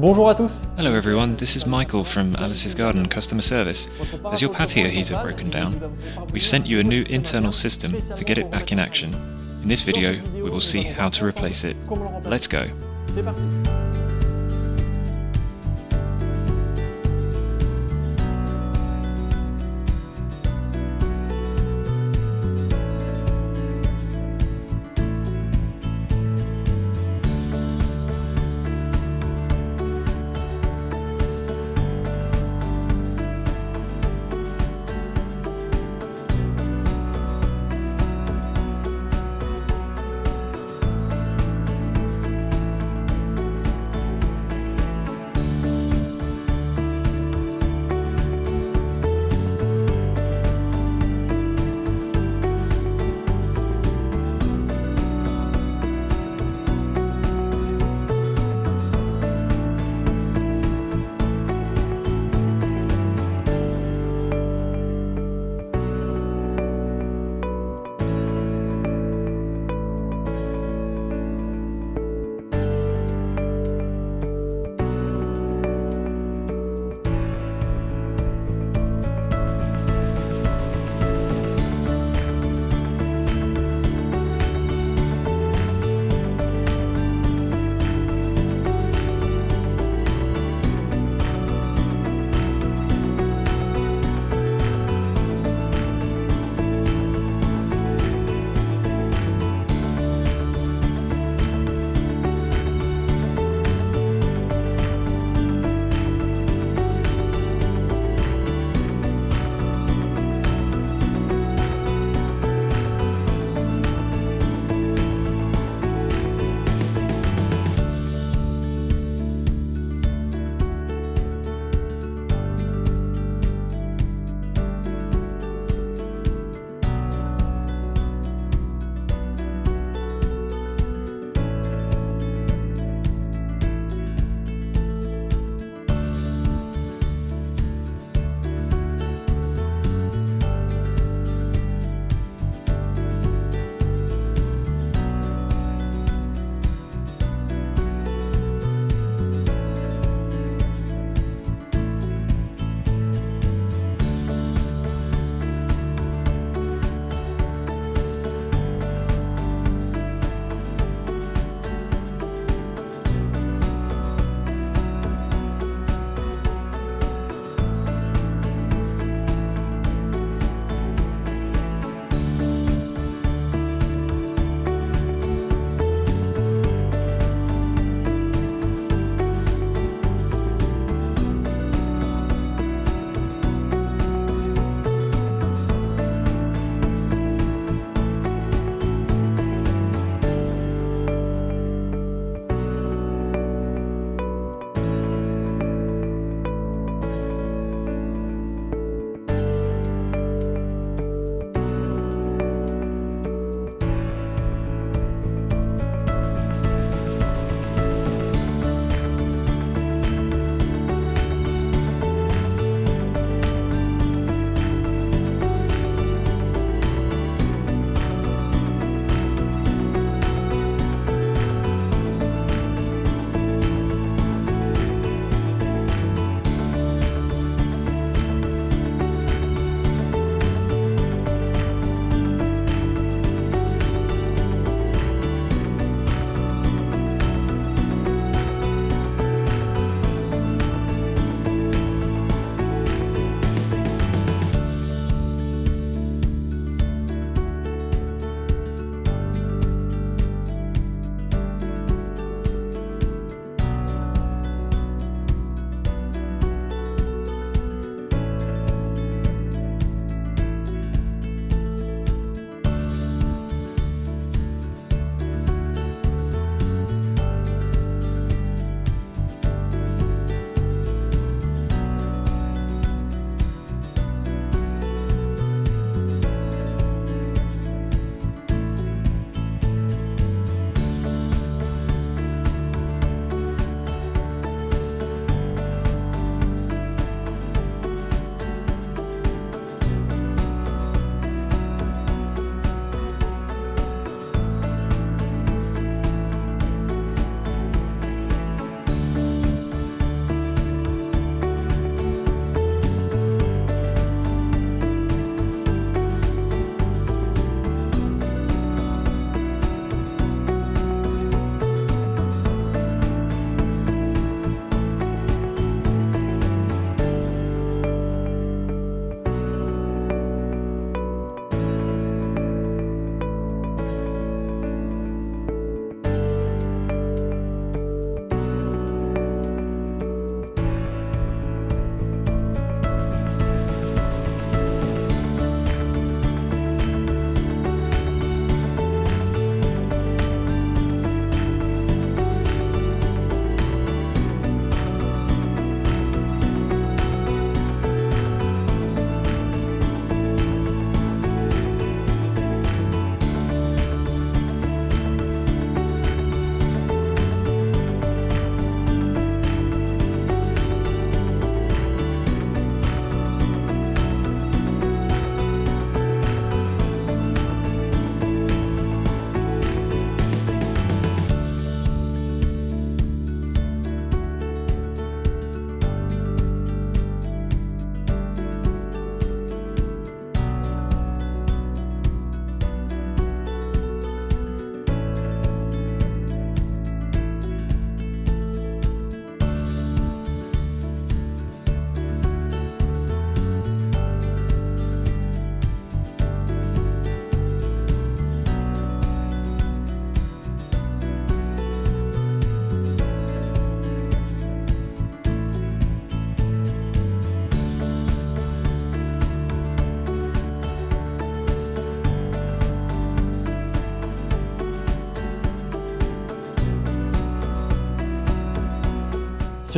Bonjour à tous. Hello everyone, this is Michael from Alice's Garden Customer Service. Has your patio heater broken down? We've sent you a new internal system to get it back in action. In this video, we will see how to replace it. Let's go. C'est parti.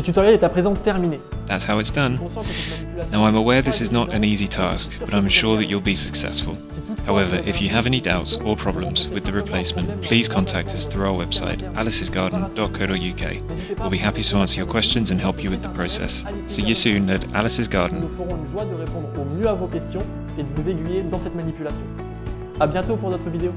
Ce tutoriel est à présent terminé. That's how it's done. Conscient que cette manipulation Now I'm aware this is not an easy task, but I'm sure that you'll be successful. However, if you have any doubts or problems with the replacement, please contact us through our website, alicesgarden.co.uk. We'll be happy to answer your questions and help you with the process. See you soon at Alice's Garden. Nous ferons une joie de répondre au mieux à vos questions et de vous aiguiller dans cette manipulation. À bientôt pour d'autres vidéos.